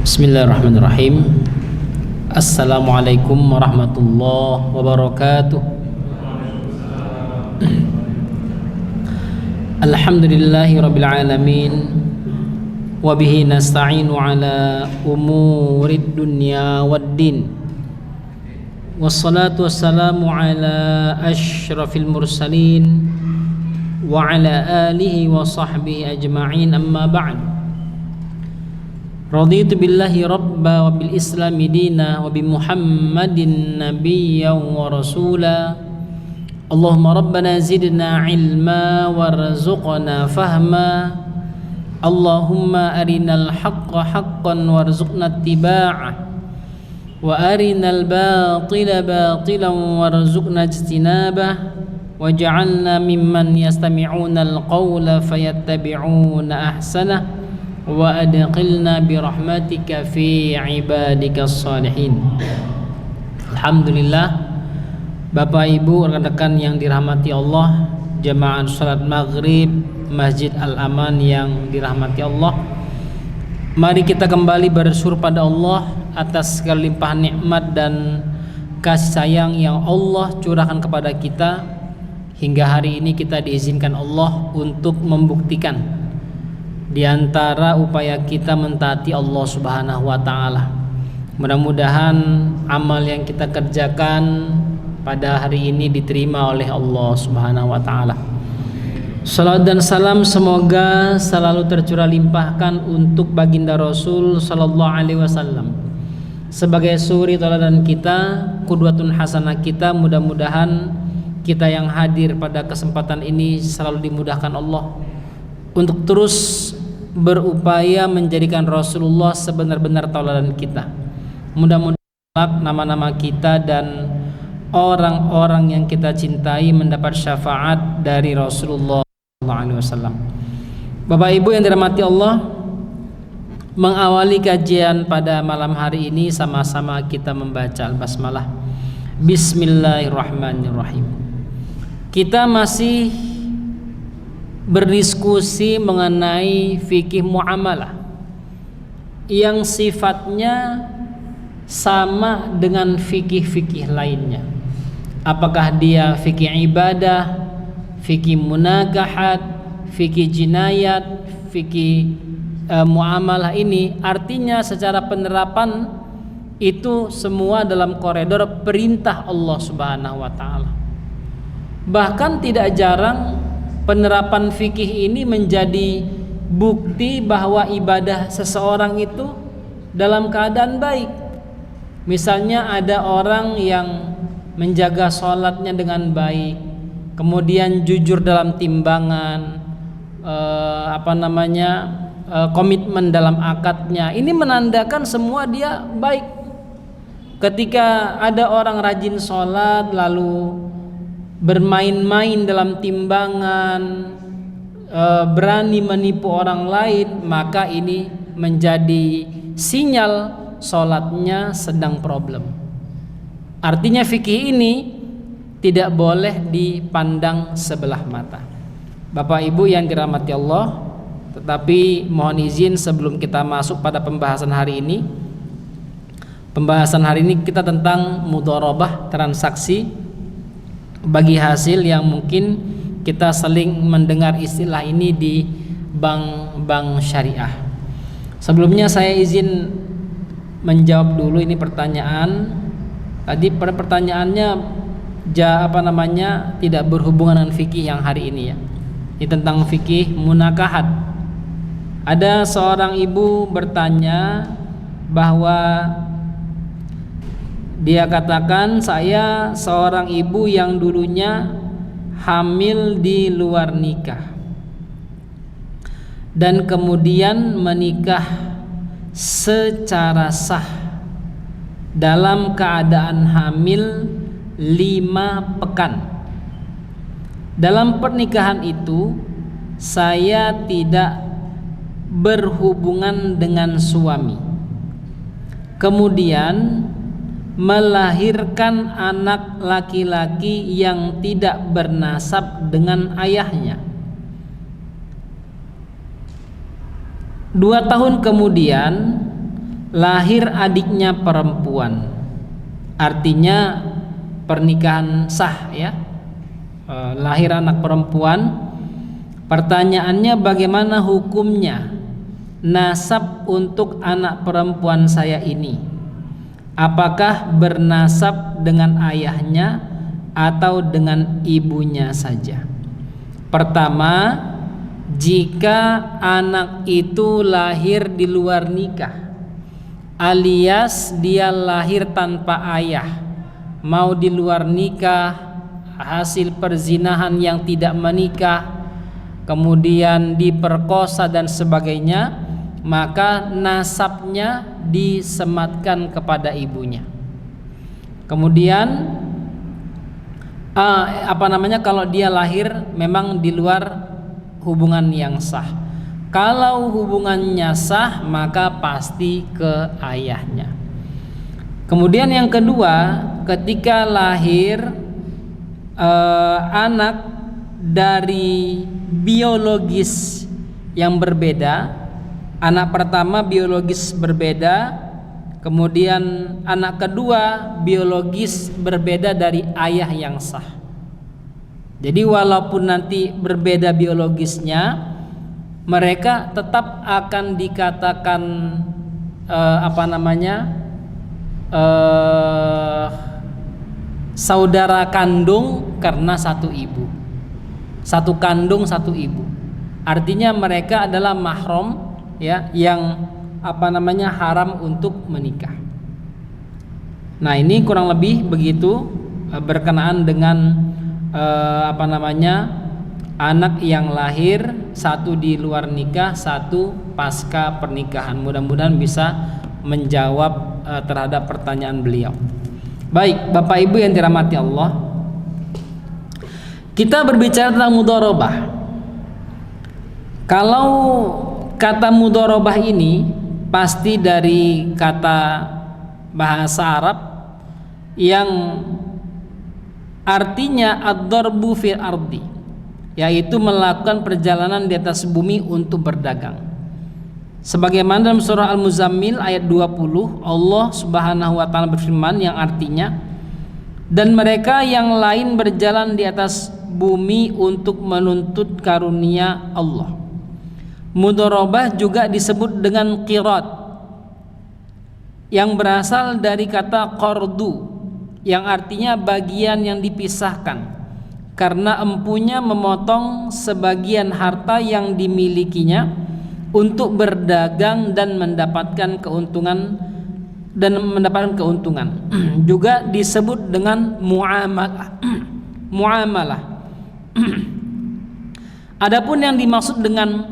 Bismillahirrahmanirrahim. Assalamualaikum warahmatullahi wabarakatuh. Alhamdulillahi rabbil alamin. Wabihi nasta'inu ala umurid dunya waddin. Wassalatu wassalamu ala ashrafil mursalin wa ala alihi wa sahbihi ajma'in, amma ba'd. Raditu billahi rabba wa bil islami dina wa bi muhammadin nabiyyan wa rasula. Allahumma rabbana zidna ilma warzuqna fahma. Allahumma arinal haqqa haqqan warzuqna ittiba'ah wa arinal batila batilan warzuqna ijtinabah waj'alna mimman yastami'una al-qawla fayattabi'una ahsanah wa adkhilna birahmatika fi ibadika salihin. Alhamdulillah, Bapak Ibu rekan-rekan yang dirahmati Allah, jamaah salat maghrib Masjid Al-Aman yang dirahmati Allah, mari kita kembali bersyukur pada Allah atas segala limpahan nikmat dan kasih sayang yang Allah curahkan kepada kita. Hingga hari ini kita diizinkan Allah untuk membuktikan di antara upaya kita mentaati Allah Subhanahu wa taala. Mudah-mudahan amal yang kita kerjakan pada hari ini diterima oleh Allah Subhanahu wa taala. Salawat dan salam semoga selalu tercurah limpahkan untuk baginda Rasul sallallahu alaihi wasallam sebagai suri tauladan kita, qudwatun hasanah kita. Mudah-mudahan kita yang hadir pada kesempatan ini selalu dimudahkan Allah untuk terus berupaya menjadikan Rasulullah sebenar-benar tauladan kita. Mudah-mudahan nama-nama kita dan orang-orang yang kita cintai mendapat syafaat dari Rasulullah SAW. Bapak Ibu yang dirahmati Allah, mengawali kajian pada malam hari ini sama-sama kita membaca Al-Basmalah. Bismillahirrahmanirrahim. Kita masih berdiskusi mengenai fikih muamalah yang sifatnya sama dengan fikih-fikih lainnya. Apakah dia fikih ibadah, fikih munakahat, fikih jinayat, fikih muamalah, ini artinya secara penerapan itu semua dalam koridor perintah Allah Subhanahu wa taala. Bahkan tidak jarang penerapan fikih ini menjadi bukti bahwa ibadah seseorang itu dalam keadaan baik. Misalnya ada orang yang menjaga sholatnya dengan baik, kemudian jujur dalam timbangan, komitmen dalam akadnya. Ini menandakan semua dia baik. Ketika ada orang rajin sholat lalu bermain-main dalam timbangan, berani menipu orang lain, maka ini menjadi sinyal sholatnya sedang problem. Artinya fikih ini tidak boleh dipandang sebelah mata. Bapak Ibu yang dirahmati Allah, tetapi mohon izin sebelum kita masuk pada pembahasan hari ini. Pembahasan hari ini kita tentang mudharabah, transaksi bagi hasil yang mungkin kita sering mendengar istilah ini di bank-bank syariah. Sebelumnya saya izin menjawab dulu ini pertanyaan. Tadi pada pertanyaannya tidak berhubungan dengan fikih yang hari ini ya. Ini tentang fikih munakahat. Ada seorang ibu bertanya bahwa dia katakan, saya seorang ibu yang dulunya hamil di luar nikah dan kemudian menikah secara sah dalam keadaan hamil 5 pekan. Dalam pernikahan itu saya tidak berhubungan dengan suami, kemudian melahirkan anak laki-laki yang tidak bernasab dengan ayahnya. 2 tahun kemudian lahir adiknya perempuan, artinya pernikahan sah ya. Lahir anak perempuan, pertanyaannya bagaimana hukumnya nasab untuk anak perempuan saya ini? Apakah bernasab dengan ayahnya atau dengan ibunya saja? Pertama, jika anak itu lahir di luar nikah, alias dia lahir tanpa ayah, mau di luar nikah, hasil perzinahan yang tidak menikah, kemudian diperkosa dan sebagainya, maka nasabnya disematkan kepada ibunya. Kemudian kalau dia lahir memang di luar hubungan yang sah. Kalau hubungannya sah, maka pasti ke ayahnya. Kemudian yang kedua, ketika lahir anak dari biologis yang berbeda, anak pertama biologis berbeda, kemudian anak kedua biologis berbeda dari ayah yang sah. Jadi walaupun nanti berbeda biologisnya, mereka tetap akan dikatakan saudara kandung karena satu ibu, satu kandung satu ibu. Artinya mereka adalah mahram ya, yang haram untuk menikah. Nah, ini kurang lebih begitu berkenaan dengan anak yang lahir, satu di luar nikah, satu pasca pernikahan. Mudah-mudahan bisa menjawab terhadap pertanyaan beliau. Baik, Bapak Ibu yang dirahmati Allah, kita berbicara tentang mudharabah. Kalau kata mudharabah ini pasti dari kata bahasa Arab yang artinya ad-darbu fil ardi, yaitu melakukan perjalanan di atas bumi untuk berdagang. Sebagaimana dalam surah Al-Muzammil ayat 20, Allah Subhanahu wa taala berfirman yang artinya, dan mereka yang lain berjalan di atas bumi untuk menuntut karunia Allah. Mudharabah juga disebut dengan qirat, yang berasal dari kata qardu, yang artinya bagian yang dipisahkan, karena empunya memotong sebagian harta yang dimilikinya untuk berdagang dan mendapatkan keuntungan juga disebut dengan muamalah. Adapun yang dimaksud dengan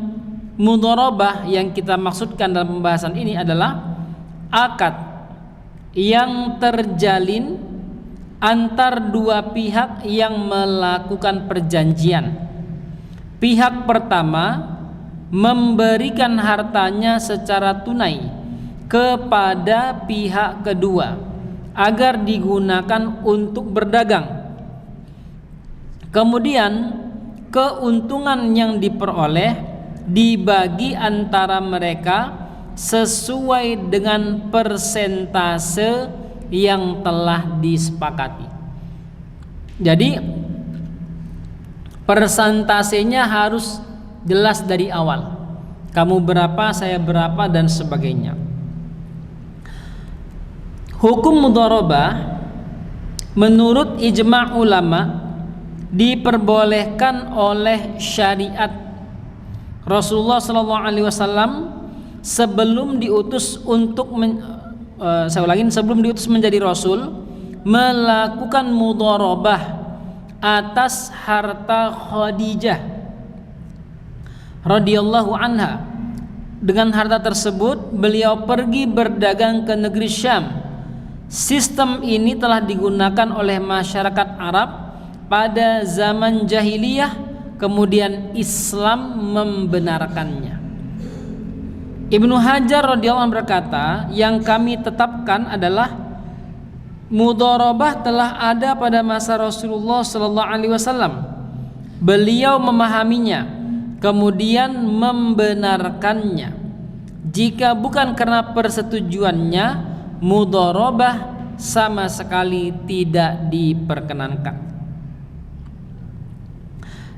mudharabah yang kita maksudkan dalam pembahasan ini adalah akad yang terjalin antar dua pihak yang melakukan perjanjian. Pihak pertama memberikan hartanya secara tunai kepada pihak kedua agar digunakan untuk berdagang. Kemudian keuntungan yang diperoleh dibagi antara mereka sesuai dengan persentase yang telah disepakati. Jadi persentasenya harus jelas dari awal. Kamu berapa, saya berapa, dan sebagainya. Hukum mudharabah menurut ijma' ulama diperbolehkan oleh syariat. Rasulullah SAW sebelum diutus sebelum diutus menjadi rasul, melakukan mudharabah atas harta Khadijah radhiyallahu anha. Dengan harta tersebut beliau pergi berdagang ke negeri Syam. Sistem ini telah digunakan oleh masyarakat Arab pada zaman jahiliyah, kemudian Islam membenarkannya. Ibnu Hajar radhiyallahu anhu berkata, yang kami tetapkan adalah mudharabah telah ada pada masa Rasulullah sallallahu alaihi wasallam. Beliau memahaminya, kemudian membenarkannya. Jika bukan karena persetujuannya, mudharabah sama sekali tidak diperkenankan.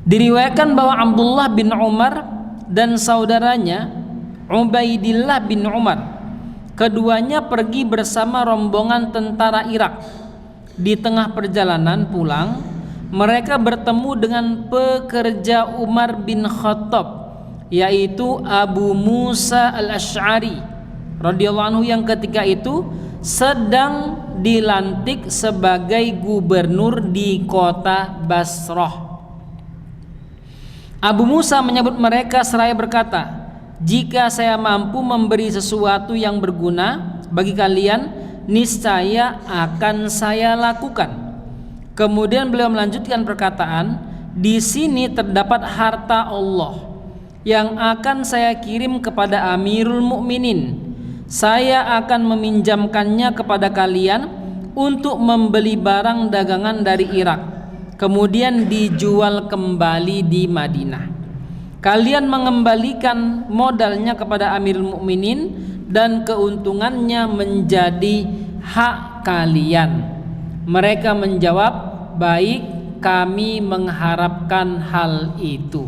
Diriwayatkan bahwa Abdullah bin Umar dan saudaranya Ubaidillah bin Umar, keduanya pergi bersama rombongan tentara Irak. Di tengah perjalanan pulang, mereka bertemu dengan pekerja Umar bin Khattab, yaitu Abu Musa al-Asy'ari radhiyallahu anhu, yang ketika itu sedang dilantik sebagai gubernur di kota Basrah. Abu Musa menyebut mereka seraya berkata, "Jika saya mampu memberi sesuatu yang berguna bagi kalian, niscaya akan saya lakukan." Kemudian beliau melanjutkan perkataan, "Di sini terdapat harta Allah yang akan saya kirim kepada Amirul Mukminin. Saya akan meminjamkannya kepada kalian untuk membeli barang dagangan dari Irak, kemudian dijual kembali di Madinah. Kalian mengembalikan modalnya kepada Amirul Mukminin dan keuntungannya menjadi hak kalian." Mereka menjawab, "Baik, kami mengharapkan hal itu."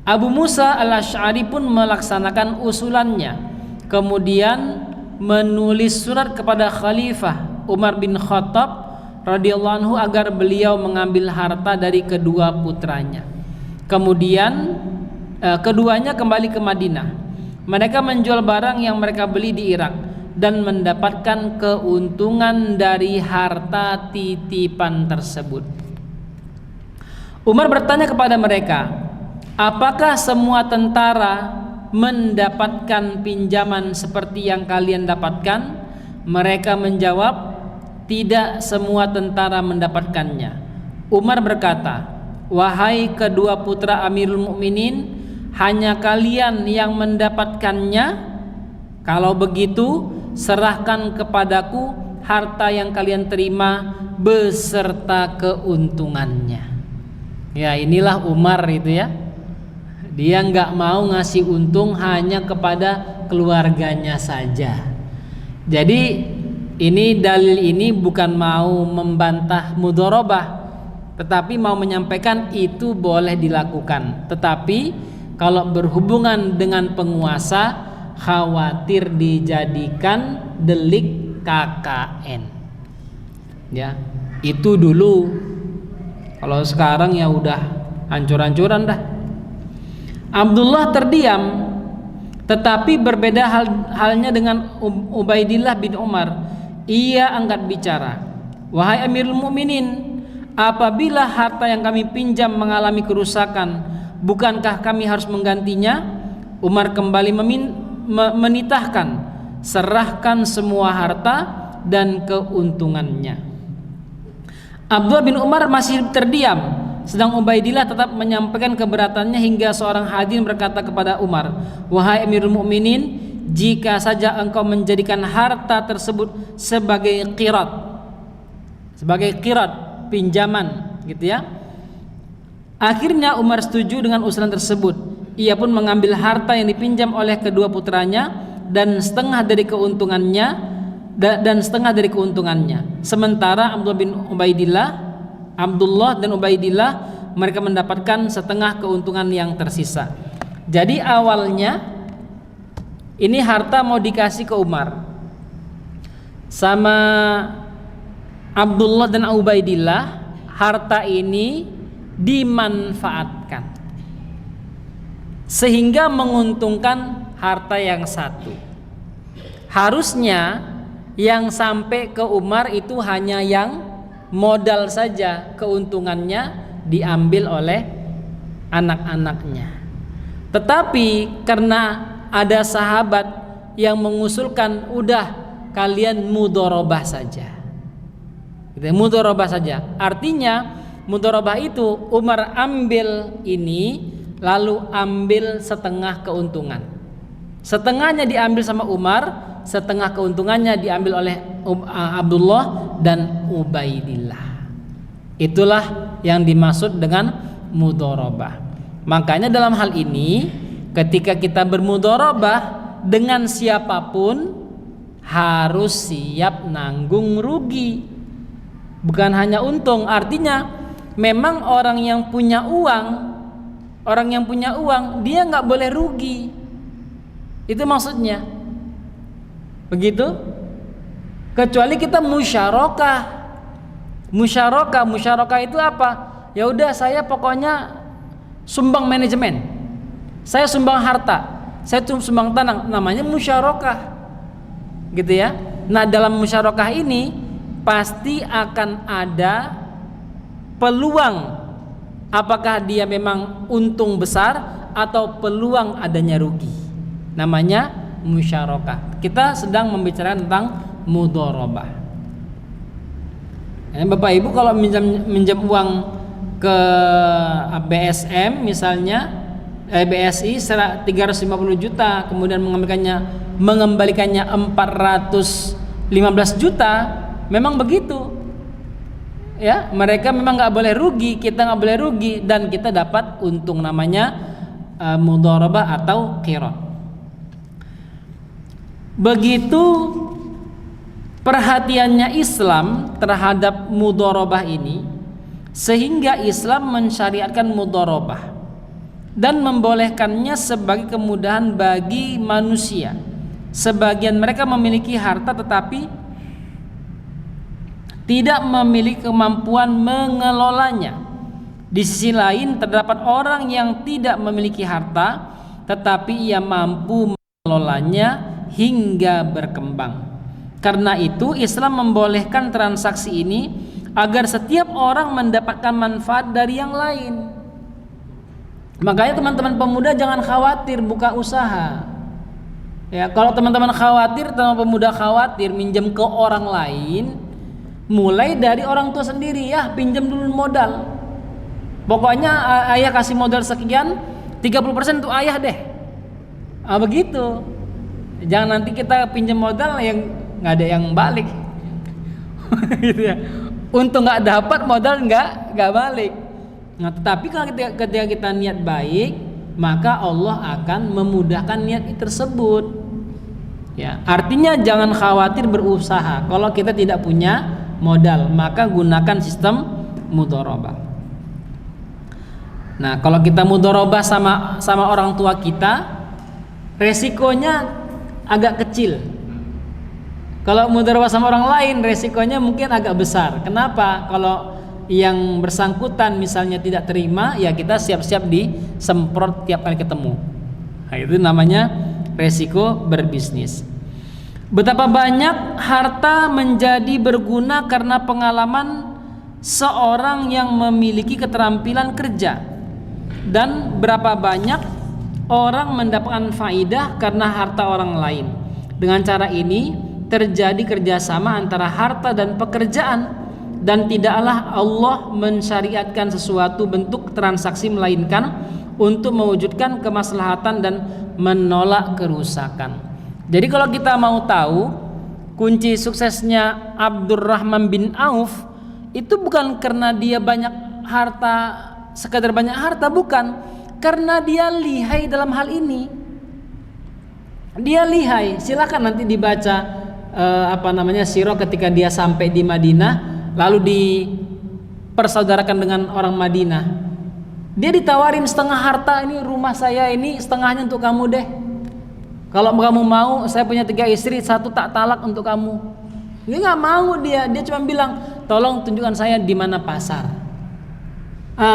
Abu Musa al-Asy'ari pun melaksanakan usulannya, kemudian menulis surat kepada Khalifah Umar bin Khattab radhiyallahu anhu agar beliau mengambil harta dari kedua putranya. Kemudian keduanya kembali ke Madinah. Mereka menjual barang yang mereka beli di Irak dan mendapatkan keuntungan dari harta titipan tersebut. Umar bertanya kepada mereka, "Apakah semua tentara mendapatkan pinjaman seperti yang kalian dapatkan?" Mereka menjawab, "Tidak semua tentara mendapatkannya." Umar berkata, "Wahai kedua putra Amirul Mukminin, hanya kalian yang mendapatkannya? Kalau begitu, serahkan kepadaku harta yang kalian terima beserta keuntungannya." Ya, inilah Umar itu ya. Dia nggak mau ngasih untung hanya kepada keluarganya saja. Jadi ini dalil ini bukan mau membantah mudharabah, tetapi mau menyampaikan itu boleh dilakukan. Tetapi kalau berhubungan dengan penguasa, khawatir dijadikan delik KKN. Ya, itu dulu. Kalau sekarang ya udah hancur-hancuran dah. Abdullah terdiam, tetapi berbeda halnya dengan Ubaidillah bin Umar. Ia angkat bicara, "Wahai Amirul Mukminin, apabila harta yang kami pinjam mengalami kerusakan, bukankah kami harus menggantinya?" Umar kembali menitahkan, "Serahkan semua harta dan keuntungannya." Abdullah bin Umar masih terdiam, sedang Ubaidillah tetap menyampaikan keberatannya hingga seorang hadirin berkata kepada Umar, "Wahai Amirul Mukminin, jika saja engkau menjadikan harta tersebut sebagai qirat, pinjaman gitu ya." Akhirnya Umar setuju dengan usulan tersebut. Ia pun mengambil harta yang dipinjam oleh kedua putranya dan setengah dari keuntungannya. Sementara Abdullah dan Ubaidillah mereka mendapatkan setengah keuntungan yang tersisa. Jadi awalnya ini harta mau dikasih ke Umar, sama Abdullah dan Ubaidillah harta ini dimanfaatkan sehingga menguntungkan harta yang satu. Harusnya yang sampai ke Umar itu hanya yang modal saja, keuntungannya diambil oleh anak-anaknya. Tetapi karena ada sahabat yang mengusulkan, udah kalian mudharabah saja. Mudharabah saja. Artinya mudharabah itu Umar ambil ini lalu ambil setengah keuntungan. Setengahnya diambil sama Umar, setengah keuntungannya diambil oleh Abdullah dan Ubaidillah. Itulah yang dimaksud dengan mudharabah. Makanya dalam hal ini ketika kita bermudharabah, dengan siapapun harus siap nanggung rugi, bukan hanya untung. Artinya memang orang yang punya uang dia nggak boleh rugi, itu maksudnya begitu. Kecuali kita musyarakah itu apa? Ya udah, saya pokoknya sumbang manajemen, saya sumbang harta, saya sumbang tanah, namanya musyarakah, gitu ya. Nah, dalam musyarakah ini pasti akan ada peluang, apakah dia memang untung besar atau peluang adanya rugi, namanya musyarakah. Kita sedang membicarakan tentang mudharabah. Bapak Ibu kalau minjam uang ke BSM misalnya, BSI 350 juta, kemudian mengembalikannya 415 juta, memang begitu. Ya, mereka memang nggak boleh rugi, kita nggak boleh rugi, dan kita dapat untung, namanya mudharabah atau qirat. Begitu perhatiannya Islam terhadap mudharabah ini, sehingga Islam mensyariatkan mudharabah dan membolehkannya sebagai kemudahan bagi manusia. Sebagian mereka memiliki harta tetapi tidak memiliki kemampuan mengelolanya. Di sisi lain terdapat orang yang tidak memiliki harta tetapi ia mampu mengelolanya hingga berkembang. Karena itu Islam membolehkan transaksi ini agar setiap orang mendapatkan manfaat dari yang lain. Makanya teman-teman pemuda jangan khawatir buka usaha. Ya, kalau teman-teman pemuda khawatir minjem ke orang lain, mulai dari orang tua sendiri, ya pinjam dulu modal. Pokoknya ayah kasih modal sekian, 30% untuk ayah deh. Begitu. Jangan nanti kita pinjam modal yang nggak ada yang balik. Gitu ya. Untung nggak dapat, modal nggak balik. Nah, tetapi kalau ketika kita niat baik, maka Allah akan memudahkan niat tersebut. Ya, artinya jangan khawatir berusaha. Kalau kita tidak punya modal, maka gunakan sistem mudharabah. Nah, kalau kita mudharabah sama orang tua kita, resikonya agak kecil. Kalau mudharabah sama orang lain, resikonya mungkin agak besar. Kenapa? Kalau yang bersangkutan misalnya tidak terima, ya kita siap-siap disemprot tiap kali ketemu. Nah, itu namanya resiko berbisnis. Betapa banyak harta menjadi berguna karena pengalaman seorang yang memiliki keterampilan kerja, dan berapa banyak orang mendapatkan faidah karena harta orang lain. Dengan cara ini terjadi kerjasama antara harta dan pekerjaan, dan tidaklah Allah mensyariatkan sesuatu bentuk transaksi melainkan untuk mewujudkan kemaslahatan dan menolak kerusakan. Jadi kalau kita mau tahu kunci suksesnya Abdurrahman bin Auf, itu bukan karena dia banyak harta, sekadar banyak harta, bukan, karena dia lihai dalam hal ini. Dia lihai. Silakan nanti dibaca sirah ketika dia sampai di Madinah, lalu dipersaudarakan dengan orang Madinah. Dia ditawarin setengah harta, ini rumah saya ini setengahnya untuk kamu deh. Kalau kamu mau, saya punya 3 istri, 1 tak talak untuk kamu. Dia nggak mau, dia cuma bilang, tolong tunjukkan saya di mana pasar.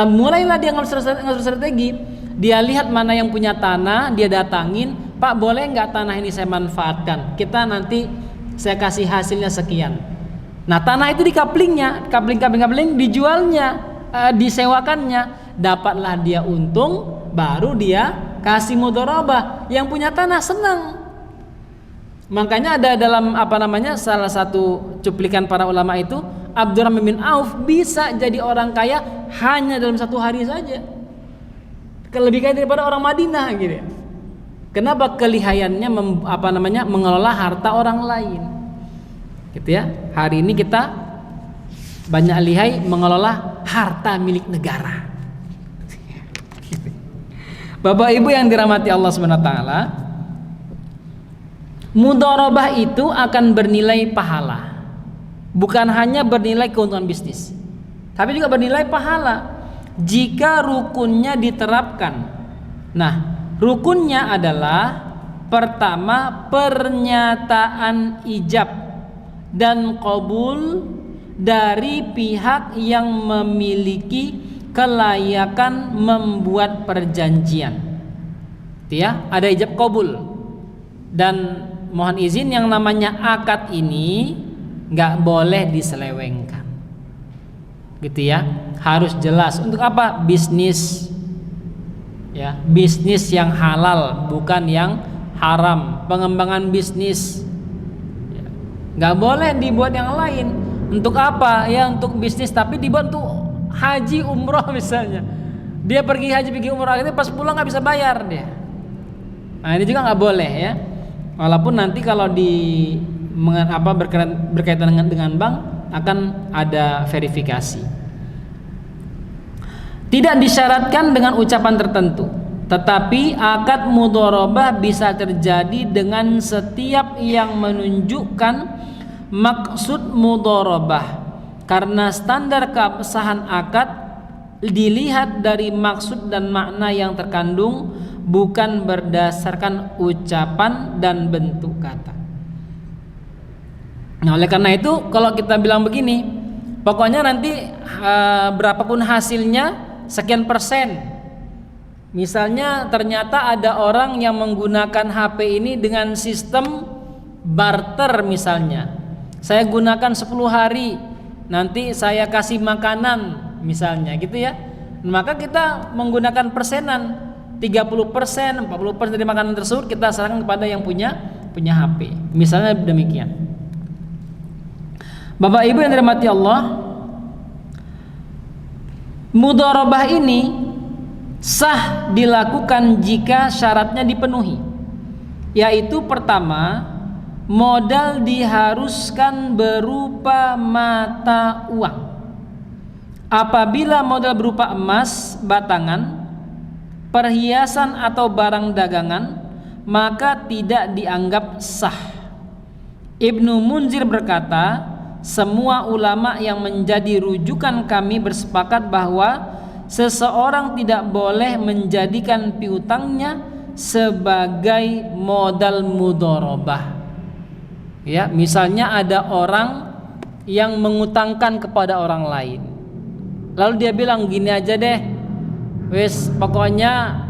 Mulailah dia ngatur strategi. Dia lihat mana yang punya tanah, dia datangin, Pak boleh nggak tanah ini saya manfaatkan? Kita nanti saya kasih hasilnya sekian. Nah, tanah itu di kaplingnya, kapling dijualnya, disewakannya, dapatlah dia untung, baru dia kasih mudharabah. Yang punya tanah senang. Makanya ada dalam salah satu cuplikan para ulama itu, Abdurrahman bin Auf bisa jadi orang kaya hanya dalam 1 hari saja. Lebih kaya daripada orang Madinah gitu. Kenapa? Kelihayannya mengelola harta orang lain. Gitu ya. Hari ini kita banyak lihai mengelola harta milik negara. Bapak Ibu yang dirahmati Allah SWT, Mudharabah itu akan bernilai pahala, bukan hanya bernilai keuntungan bisnis, tapi juga bernilai pahala jika rukunnya diterapkan. Nah, rukunnya adalah pertama, pernyataan ijab dan qabul dari pihak yang memiliki kelayakan membuat perjanjian. Ya, ada ijab qabul. Dan mohon izin, yang namanya akad ini nggak boleh diselewengkan, gitu ya. Harus jelas. Untuk apa? Bisnis, ya, bisnis yang halal, bukan yang haram. Pengembangan bisnis, ya. Nggak boleh dibuat yang lain. Untuk apa? Ya, untuk bisnis, tapi dibuat untuk haji umroh misalnya. Dia pergi haji, pergi umroh, akhirnya pas pulang nggak bisa bayar dia. Nah, ini juga nggak boleh ya. Walaupun nanti kalau berkaitan dengan bank akan ada verifikasi. Tidak disyaratkan dengan ucapan tertentu, tetapi akad mudharabah bisa terjadi dengan setiap yang menunjukkan maksud mudharabah, karena standar keabsahan akad dilihat dari maksud dan makna yang terkandung, bukan berdasarkan ucapan dan bentuk kata. Nah, oleh karena itu kalau kita bilang begini, pokoknya nanti berapapun hasilnya sekian persen. Misalnya ternyata ada orang yang menggunakan HP ini dengan sistem barter misalnya. Saya gunakan 10 hari, nanti saya kasih makanan misalnya, gitu ya. Maka kita menggunakan persenan, 30%, 40% dari makanan tersebut kita serahkan kepada yang punya HP. Misalnya demikian. Bapak Ibu yang dirahmati Allah, mudharabah ini sah dilakukan jika syaratnya dipenuhi. Yaitu pertama, modal diharuskan berupa mata uang. Apabila modal berupa emas batangan, perhiasan atau barang dagangan, maka tidak dianggap sah. Ibnu Munzir berkata, semua ulama yang menjadi rujukan kami bersepakat bahwa seseorang tidak boleh menjadikan piutangnya sebagai modal mudharabah. Ya, misalnya ada orang yang mengutangkan kepada orang lain, lalu dia bilang gini aja deh, wes pokoknya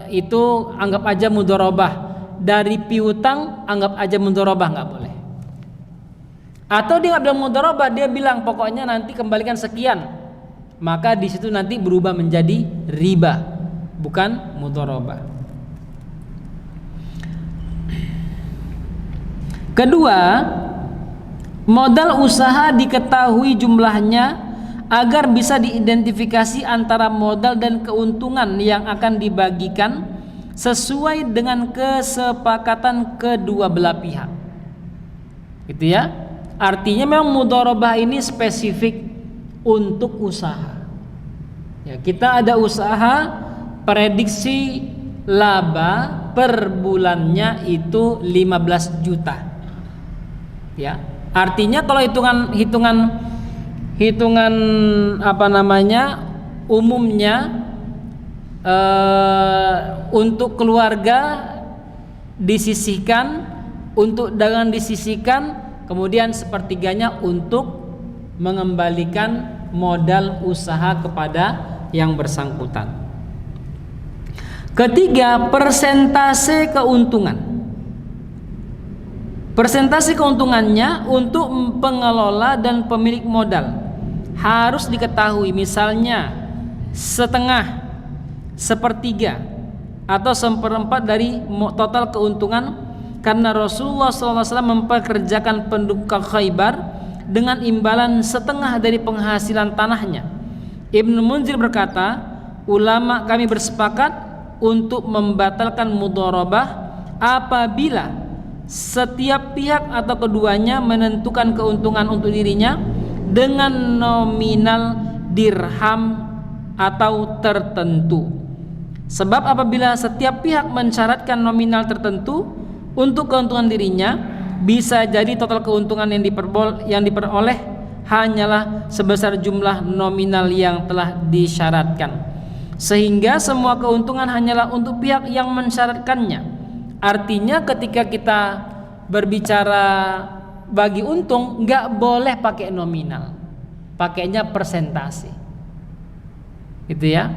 itu anggap aja mudharabah, dari piutang anggap aja mudharabah, nggak boleh. Atau dia nggak bilang mudharabah, dia bilang pokoknya nanti kembalikan sekian, maka di situ nanti berubah menjadi riba, bukan mudharabah. Kedua, modal usaha diketahui jumlahnya agar bisa diidentifikasi antara modal dan keuntungan yang akan dibagikan sesuai dengan kesepakatan kedua belah pihak. Gitu ya. Artinya memang mudharabah ini spesifik untuk usaha. Ya, kita ada usaha, prediksi laba per bulannya itu 15 juta. Ya. Artinya kalau hitungan umumnya untuk keluarga disisihkan, untuk dagangan disisihkan, kemudian sepertiganya untuk mengembalikan modal usaha kepada yang bersangkutan. Ketiga, persentase keuntungan. Persentase keuntungannya untuk pengelola dan pemilik modal harus diketahui, misalnya setengah, sepertiga, atau seperempat dari total keuntungan, karena Rasulullah SAW mempekerjakan penduduk Khaybar dengan imbalan setengah dari penghasilan tanahnya. Ibnu Munzir berkata, ulama kami bersepakat untuk membatalkan mudharabah apabila setiap pihak atau keduanya menentukan keuntungan untuk dirinya dengan nominal dirham atau tertentu. Sebab apabila setiap pihak mensyaratkan nominal tertentu, Untuk keuntungan dirinya, bisa jadi total keuntungan yang diperoleh hanyalah sebesar jumlah nominal yang telah disyaratkan, sehingga semua keuntungan hanyalah untuk pihak yang mensyaratkannya. Artinya ketika kita berbicara bagi untung, nggak boleh pakai nominal, pakainya persentase, gitu ya.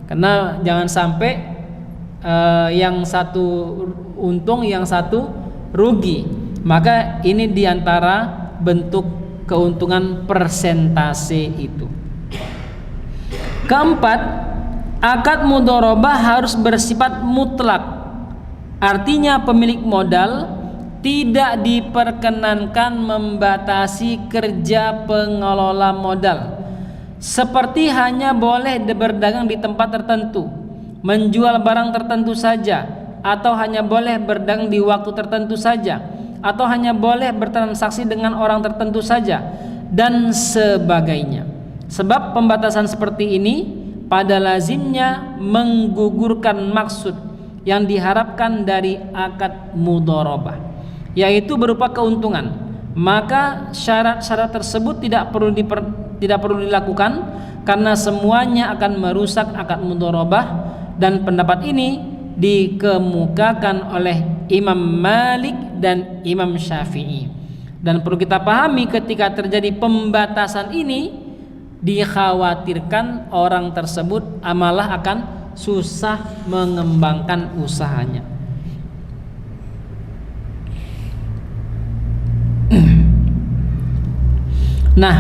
Karena jangan sampai yang satu untung, yang satu rugi. Maka ini diantara bentuk keuntungan persentase itu. Keempat, akad mudharabah harus bersifat mutlak. Artinya pemilik modal tidak diperkenankan membatasi kerja pengelola modal, seperti hanya boleh berdagang di tempat tertentu, menjual barang tertentu saja, atau hanya boleh berdagang di waktu tertentu saja, atau hanya boleh bertransaksi dengan orang tertentu saja, dan sebagainya. Sebab pembatasan seperti ini pada lazimnya menggugurkan maksud yang diharapkan dari akad mudharabah, yaitu berupa keuntungan. Maka syarat-syarat tersebut tidak perlu dilakukan, karena semuanya akan merusak akad mudharabah. Dan pendapat ini dikemukakan oleh Imam Malik dan Imam Syafi'i. Dan perlu kita pahami, ketika terjadi pembatasan ini, dikhawatirkan orang tersebut malah akan susah mengembangkan usahanya. Nah,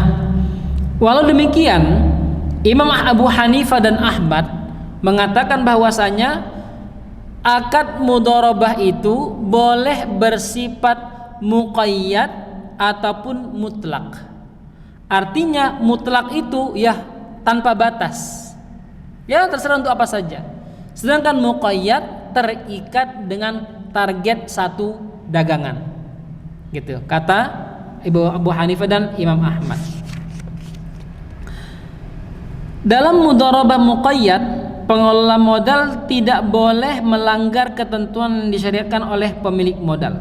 walau demikian, Imam Abu Hanifah dan Ahmad mengatakan bahwasanya akad mudharabah itu boleh bersifat muqayyad ataupun mutlak. Artinya mutlak itu ya tanpa batas, ya terserah untuk apa saja. Sedangkan muqayyad terikat dengan target satu dagangan, gitu kata Abu Hanifah dan Imam Ahmad. Dalam mudharabah muqayyad, pengelola modal tidak boleh melanggar ketentuan yang disyariatkan oleh pemilik modal.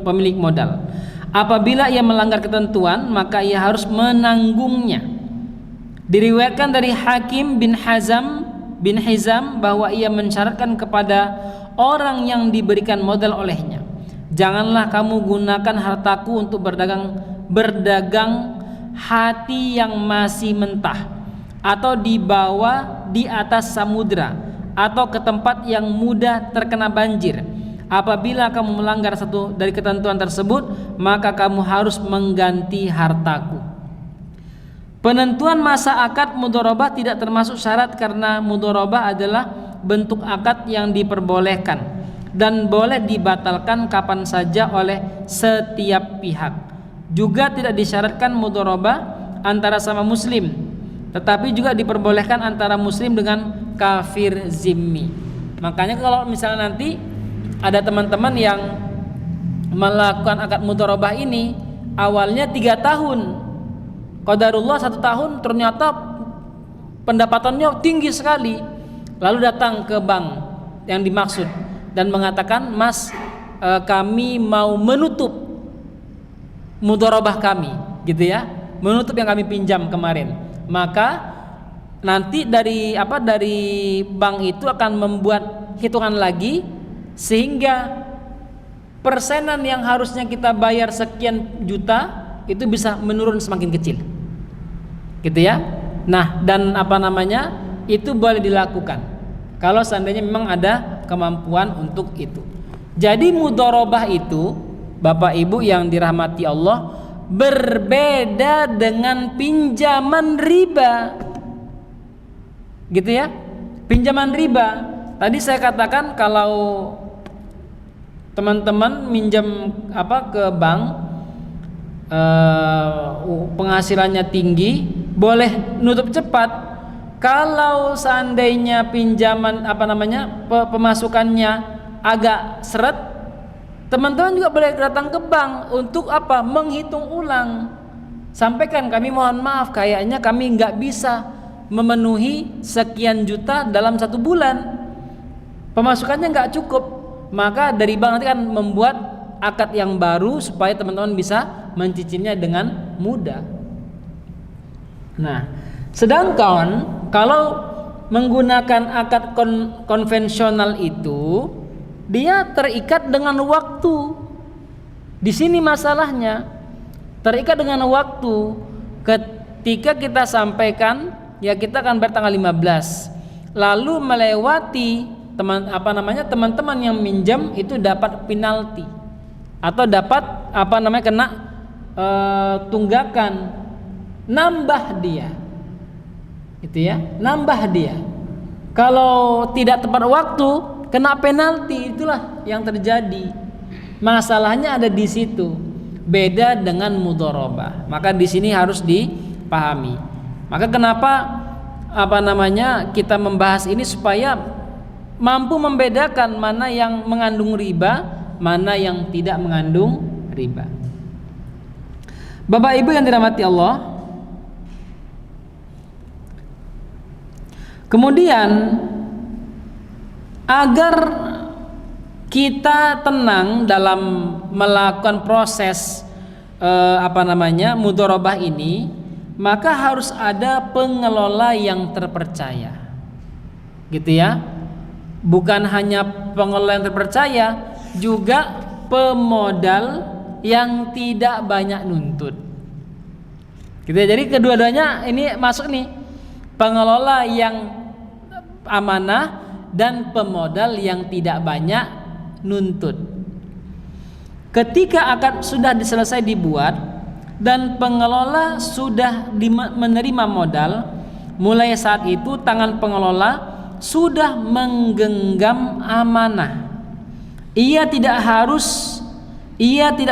Pemilik modal. Apabila ia melanggar ketentuan, maka ia harus menanggungnya. Diriwayatkan dari Hakim bin Hizam bahwa ia mensyaratkan kepada orang yang diberikan modal olehnya, janganlah kamu gunakan hartaku untuk berdagang hati yang masih mentah, atau dibawa di atas samudra, atau ke tempat yang mudah terkena banjir. Apabila kamu melanggar satu dari ketentuan tersebut, maka kamu harus mengganti hartaku. Penentuan masa akad mudharabah tidak termasuk syarat, karena mudharabah adalah bentuk akad yang diperbolehkan dan boleh dibatalkan kapan saja oleh setiap pihak. Juga tidak disyaratkan mudharabah antara sama muslim, tetapi juga diperbolehkan antara muslim dengan kafir zimmi. Makanya kalau misalnya nanti ada teman-teman yang melakukan akad mudharabah ini, awalnya 3 tahun, qadarullah 1 tahun, ternyata pendapatannya tinggi sekali, lalu datang ke bank yang dimaksud dan mengatakan, Mas, kami mau menutup mudharabah kami, gitu ya, menutup yang kami pinjam kemarin. Maka nanti dari bank itu akan membuat hitungan lagi, sehingga persenan yang harusnya kita bayar sekian juta itu bisa menurun semakin kecil, gitu ya. Nah, dan itu boleh dilakukan kalau seandainya memang ada kemampuan untuk itu. Jadi mudharabah itu, Bapak Ibu yang dirahmati Allah, berbeda dengan pinjaman riba, gitu ya. Pinjaman riba tadi saya katakan, kalau teman-teman minjam ke bank, penghasilannya tinggi, boleh nutup cepat. Kalau seandainya pinjaman pemasukannya agak seret, teman-teman juga boleh datang ke bank untuk menghitung ulang. Sampaikan, kami mohon maaf, kayaknya kami nggak bisa memenuhi sekian juta dalam 1 bulan, pemasukannya nggak cukup. maka dari bank nanti kan membuat akad yang baru supaya teman-teman bisa mencicilnya dengan mudah. Nah, sedangkan kalau menggunakan akad konvensional itu dia terikat dengan waktu. Di sini masalahnya, terikat dengan waktu. Ketika kita sampaikan, ya kita akan bertanggal 15. Lalu melewati teman-teman yang minjam itu dapat penalti atau dapat kena tunggakan, nambah dia. Itu ya, nambah dia. Kalau tidak tepat waktu kena penalti, itulah yang terjadi. Masalahnya ada di situ. Beda dengan mudharabah. Maka di sini harus dipahami. Maka kenapa kita membahas ini supaya mampu membedakan mana yang mengandung riba, mana yang tidak mengandung riba. Bapak Ibu yang dirahmati Allah, kemudian agar kita tenang dalam melakukan proses mudharabah ini, maka harus ada pengelola yang terpercaya. Gitu ya. Bukan hanya pengelola yang terpercaya, juga pemodal yang tidak banyak nuntut. Gitu ya. Jadi kedua-duanya ini masuk nih. Pengelola yang amanah dan pemodal yang tidak banyak nuntut. Ketika akad sudah selesai dibuat dan pengelola sudah menerima modal, mulai saat itu tangan pengelola sudah menggenggam amanah. Ia tidak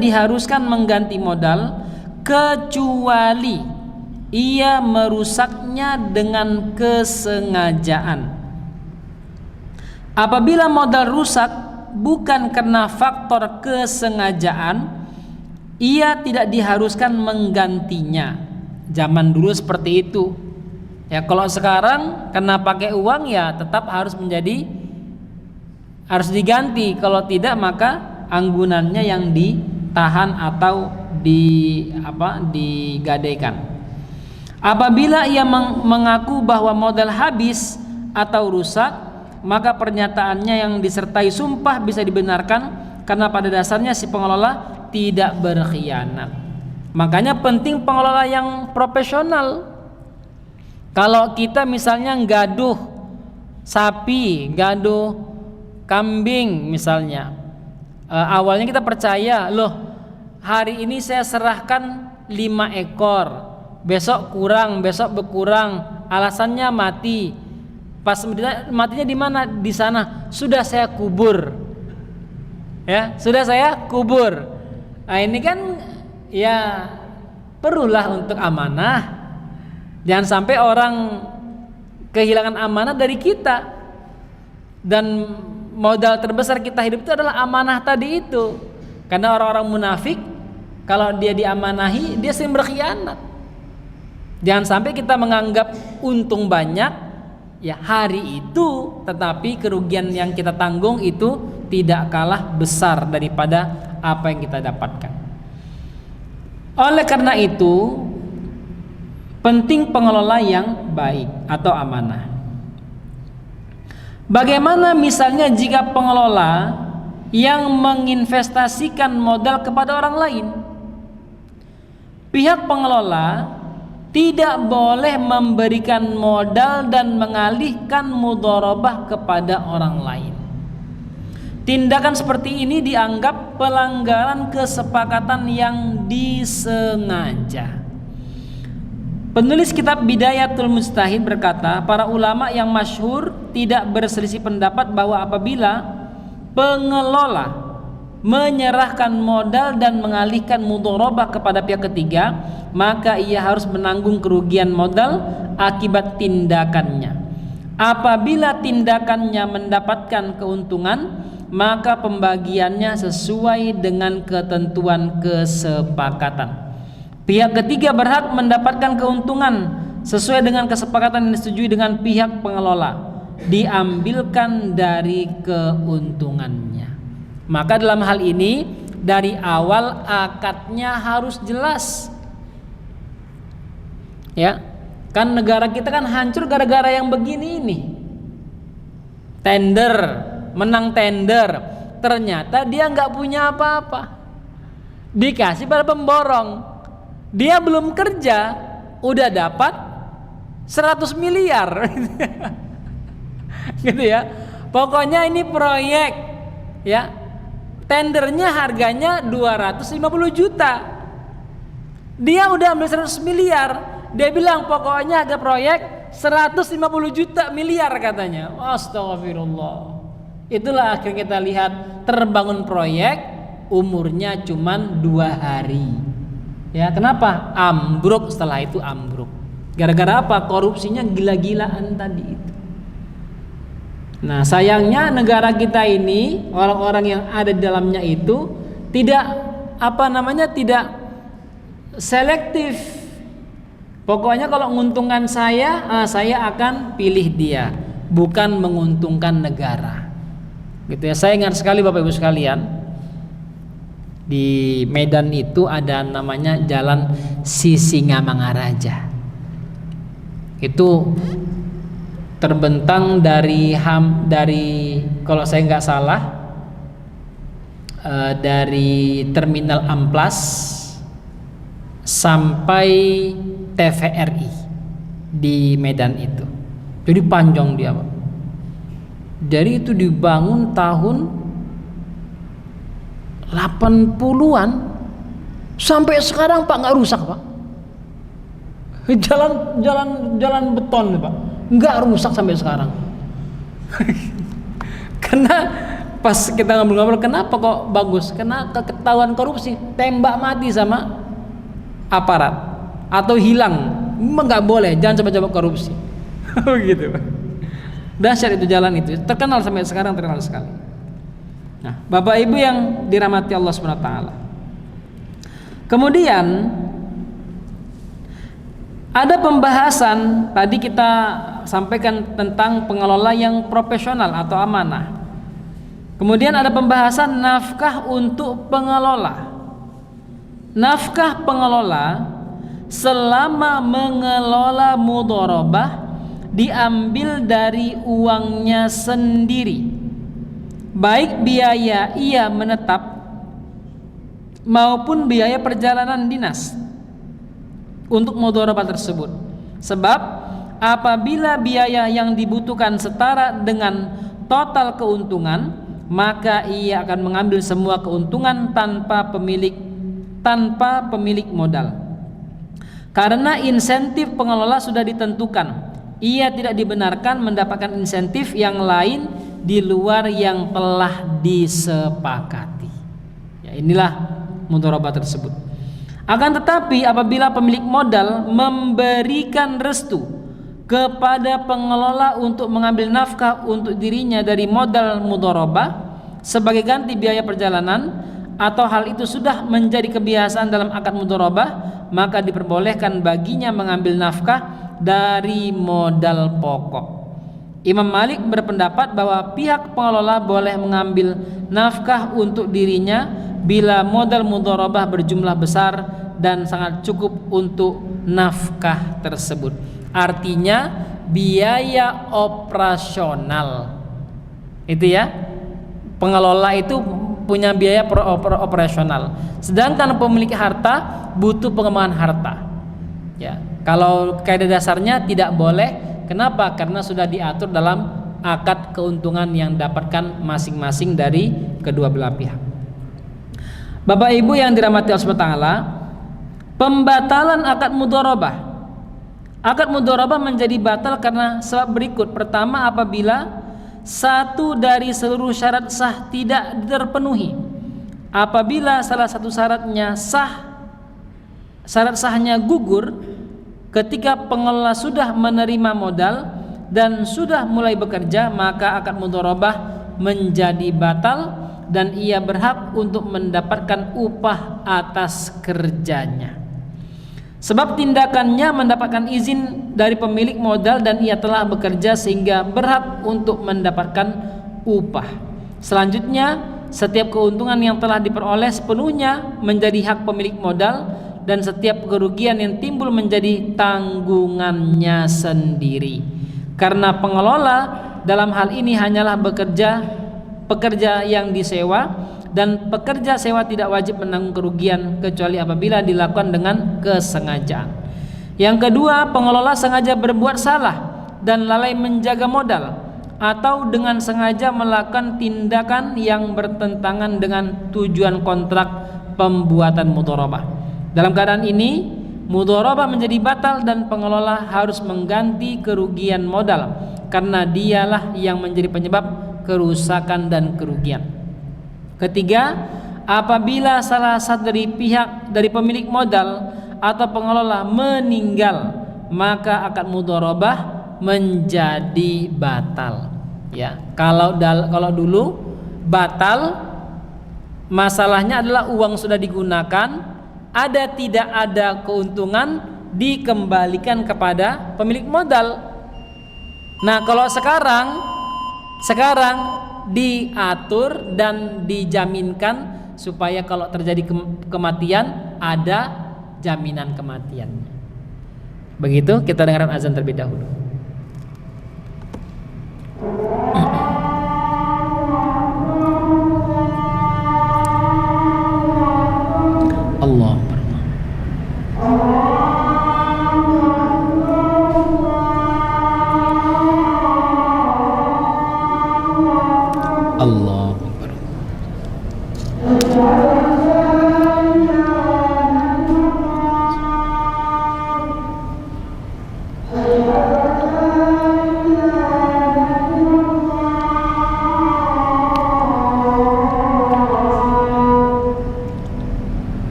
diharuskan mengganti modal kecuali ia merusaknya dengan kesengajaan. Apabila modal rusak bukan karena faktor kesengajaan, ia tidak diharuskan menggantinya. Zaman dulu seperti itu. Ya, kalau sekarang karena pakai uang ya tetap harus diganti. Kalau tidak maka anggunannya yang ditahan atau digadaikan. Apabila ia mengaku bahwa modal habis atau rusak, maka pernyataannya yang disertai sumpah bisa dibenarkan karena pada dasarnya si pengelola tidak berkhianat. Makanya penting pengelola yang profesional. Kalau kita misalnya gaduh sapi, gaduh kambing misalnya, awalnya kita percaya, loh hari ini saya serahkan 5 ekor, besok kurang, besok berkurang, alasannya mati. Pas matinya di mana? Di sana. Sudah saya kubur. Ya, sudah saya kubur. Nah, ini kan ya perlulah untuk amanah. Jangan sampai orang kehilangan amanah dari kita. Dan modal terbesar kita hidup itu adalah amanah tadi itu. Karena orang-orang munafik kalau dia diamanahi, dia sering berkhianat. Jangan sampai kita menganggap untung banyak ya hari itu, tetapi kerugian yang kita tanggung itu tidak kalah besar daripada apa yang kita dapatkan. Oleh karena itu penting pengelola yang baik atau amanah. Bagaimana misalnya jika pengelola yang menginvestasikan modal kepada orang lain? Pihak pengelola tidak boleh memberikan modal dan mengalihkan mudharabah kepada orang lain. Tindakan seperti ini dianggap pelanggaran kesepakatan yang disengaja. Penulis kitab Bidayatul Mujtahid berkata, para ulama yang masyhur tidak berselisih pendapat bahwa apabila pengelola menyerahkan modal dan mengalihkan mudharabah kepada pihak ketiga, maka ia harus menanggung kerugian modal akibat tindakannya. Apabila tindakannya mendapatkan keuntungan, maka pembagiannya sesuai dengan ketentuan kesepakatan. Pihak ketiga berhak mendapatkan keuntungan sesuai dengan kesepakatan yang disetujui dengan pihak pengelola, diambilkan dari keuntungannya. Maka dalam hal ini dari awal akadnya harus jelas. Ya, kan negara kita kan hancur gara-gara yang begini ini. Tender, menang tender, ternyata dia nggak punya apa-apa. Dikasih pada pemborong. Dia belum kerja, udah dapat 100 miliar. Gitu ya. Pokoknya ini proyek, ya. Tendernya harganya 250 juta. Dia udah ambil 100 miliar. Dia bilang pokoknya harga proyek 150 juta miliar katanya. Astagfirullah. Itulah akhirnya kita lihat terbangun proyek umurnya cuman 2 hari. Ya, kenapa? Ambruk, setelah itu ambruk. Gara-gara apa? Korupsinya gila-gilaan tadi itu. Nah, sayangnya negara kita ini, orang-orang yang ada di dalamnya itu tidak tidak selektif. Pokoknya kalau menguntungkan saya akan pilih dia, bukan menguntungkan negara. Gitu ya. Saya ingat sekali Bapak Ibu sekalian, di Medan itu ada namanya Jalan Sisingamangaraja. Itu terbentang dari kalau saya nggak salah dari Terminal Amplas sampai TVRI di Medan itu. Jadi panjang dia, Pak. Jadi itu dibangun tahun 80-an sampai sekarang Pak nggak rusak, Pak. Jalan beton, Pak, nggak rusak sampai sekarang. Karena pas kita ngobrol-ngobrol, kenapa kok bagus? Karena ketahuan korupsi, tembak mati sama aparat atau hilang, nggak boleh, jangan coba-coba korupsi. Gitu, Pak. Dahsyat itu jalan itu, terkenal sampai sekarang, terkenal sekali. Nah, Bapak Ibu yang dirahmati Allah SWT. Kemudian ada pembahasan, tadi kita sampaikan tentang pengelola yang profesional atau amanah. Kemudian ada pembahasan nafkah untuk pengelola. Nafkah pengelola selama mengelola mudharabah diambil dari uangnya sendiri, baik biaya ia menetap maupun biaya perjalanan dinas untuk mudharabah tersebut. Sebab apabila biaya yang dibutuhkan setara dengan total keuntungan, maka ia akan mengambil semua keuntungan tanpa pemilik modal. Karena insentif pengelola sudah ditentukan, ia tidak dibenarkan mendapatkan insentif yang lain di luar yang telah disepakati. Ya, inilah mudharabah tersebut. Akan tetapi apabila pemilik modal memberikan restu kepada pengelola untuk mengambil nafkah untuk dirinya dari modal mudharabah sebagai ganti biaya perjalanan, atau hal itu sudah menjadi kebiasaan dalam akad mudharabah, maka diperbolehkan baginya mengambil nafkah dari modal pokok. Imam Malik berpendapat bahwa pihak pengelola boleh mengambil nafkah untuk dirinya bila modal mudharabah berjumlah besar dan sangat cukup untuk nafkah tersebut. Artinya biaya operasional. Itu ya. Pengelola itu punya biaya operasional. Sedangkan pemilik harta butuh pengembangan harta. Ya. Kalau kaidah dasarnya tidak boleh. Kenapa? Karena sudah diatur dalam akad keuntungan yang dapatkan masing-masing dari kedua belah pihak. Bapak Ibu yang dirahmati Allah SWT, pembatalan akad mudharabah. Akad mudharabah menjadi batal karena sebab berikut. Pertama, apabila satu dari seluruh syarat sah tidak terpenuhi. Apabila salah satu syaratnya syarat sahnya gugur ketika pengelola sudah menerima modal dan sudah mulai bekerja, maka akad mudharabah menjadi batal dan ia berhak untuk mendapatkan upah atas kerjanya. Sebab tindakannya mendapatkan izin dari pemilik modal dan ia telah bekerja sehingga berhak untuk mendapatkan upah. Selanjutnya, setiap keuntungan yang telah diperoleh sepenuhnya menjadi hak pemilik modal, dan setiap kerugian yang timbul menjadi tanggungannya sendiri. Karena pengelola dalam hal ini hanyalah pekerja yang disewa, dan pekerja sewa tidak wajib menanggung kerugian kecuali apabila dilakukan dengan kesengajaan. Yang kedua, pengelola sengaja berbuat salah dan lalai menjaga modal, atau dengan sengaja melakukan tindakan yang bertentangan dengan tujuan kontrak pembuatan mudharabah. Dalam keadaan ini, mudharabah menjadi batal dan pengelola harus mengganti kerugian modal, karena dialah yang menjadi penyebab kerusakan dan kerugian. Ketiga, apabila salah satu dari pemilik modal atau pengelola meninggal, maka akad mudharabah menjadi batal. Ya, kalau dulu batal, masalahnya adalah uang sudah digunakan, tidak ada keuntungan, dikembalikan kepada pemilik modal. Nah, kalau sekarang diatur dan dijaminkan supaya kalau terjadi kematian ada jaminan kematian. Begitu, kita dengarkan azan terlebih dahulu. Allah Allah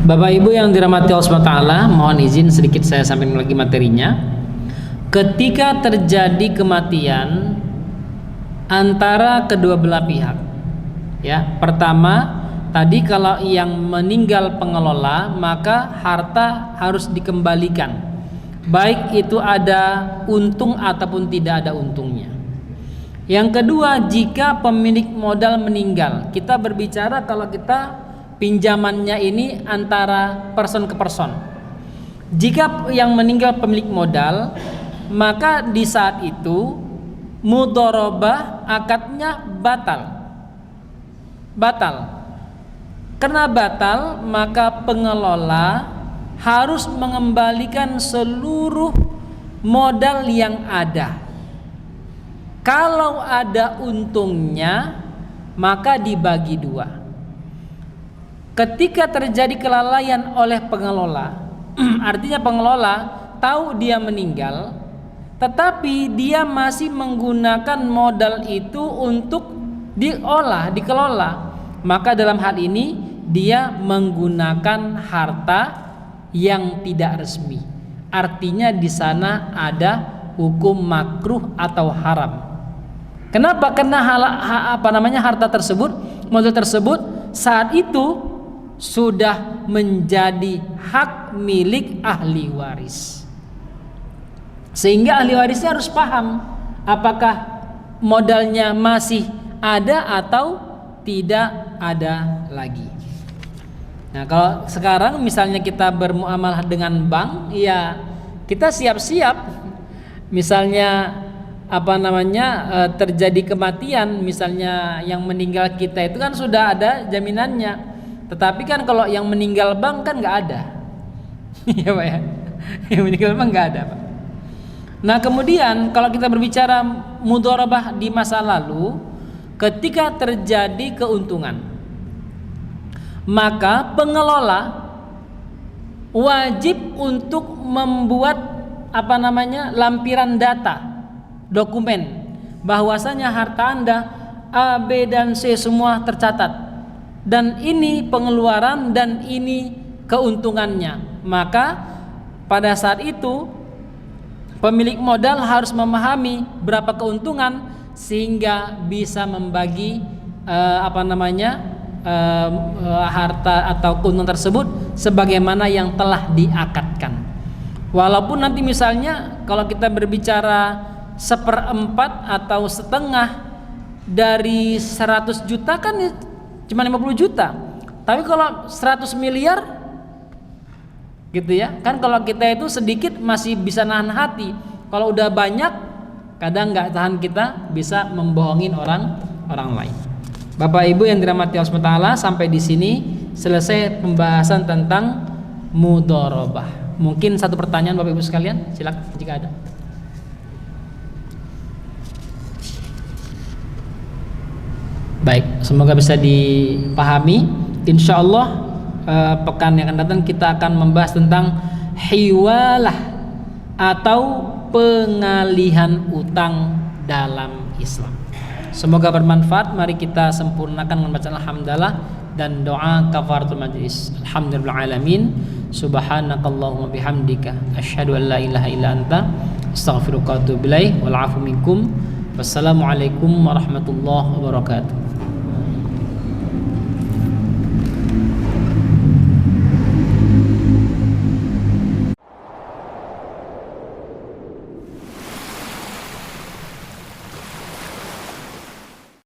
Bapak Ibu yang dirahmati Allah SWT, mohon izin sedikit saya sampaikan lagi materinya. Ketika terjadi kematian antara kedua belah pihak, ya, pertama tadi kalau yang meninggal pengelola, maka harta harus dikembalikan, baik itu ada untung ataupun tidak ada untungnya. Yang kedua, jika pemilik modal meninggal, kita berbicara kalau kita pinjamannya ini antara person ke person. Jika yang meninggal pemilik modal, maka di saat itu mudharabah akadnya batal. Karena batal, maka pengelola harus mengembalikan seluruh modal yang ada. Kalau ada untungnya, maka dibagi dua. Ketika terjadi kelalaian oleh pengelola, artinya pengelola tahu dia meninggal, tetapi dia masih menggunakan modal itu untuk dikelola, maka dalam hal ini dia menggunakan harta yang tidak resmi. Artinya di sana ada hukum makruh atau haram. Kenapa? Karena harta tersebut, modal tersebut saat itu sudah menjadi hak milik ahli waris, sehingga ahli warisnya harus paham apakah modalnya masih ada atau tidak ada lagi. Nah, kalau sekarang misalnya kita bermuamalah dengan bank, ya kita siap-siap. Misalnya terjadi kematian, misalnya yang meninggal kita itu kan sudah ada jaminannya. Tetapi kan kalau yang meninggal bank kan nggak ada. Ya Pak ya. Yang meninggal bank nggak ada Pak. Nah kemudian kalau kita berbicara mudharabah di masa lalu, ketika terjadi keuntungan, maka pengelola wajib untuk membuat lampiran data, dokumen bahwasanya harta Anda A, B dan C semua tercatat, dan ini pengeluaran dan ini keuntungannya. Maka pada saat itu pemilik modal harus memahami berapa keuntungan sehingga bisa membagi harta atau keuntungan tersebut sebagaimana yang telah diakadkan. Walaupun nanti misalnya kalau kita berbicara 1/4 atau setengah dari 100 juta kan cuma 50 juta. Tapi kalau 100 miliar gitu ya, kan kalau kita itu sedikit masih bisa nahan hati. Kalau udah banyak kadang nggak tahan, kita bisa membohongin orang lain. Bapak Ibu yang dirahmati Allah SWT, sampai di sini selesai pembahasan tentang mudharabah. Mungkin satu pertanyaan Bapak Ibu sekalian, silakan jika ada. Baik, semoga bisa dipahami. Insya Allah pekan yang akan datang kita akan membahas tentang hiwalah atau pengalihan utang dalam Islam. Semoga bermanfaat. Mari kita sempurnakan membaca alhamdulillah dan doa kafaratul majlis. Alhamdulillahirabbil alamin. Subhanakallahumma bihamdika asyhadu an la ilaha illa anta astaghfiruka wa atubu ilaik. Wal 'afu minkum. Wassalamualaikum warahmatullahi wabarakatuh.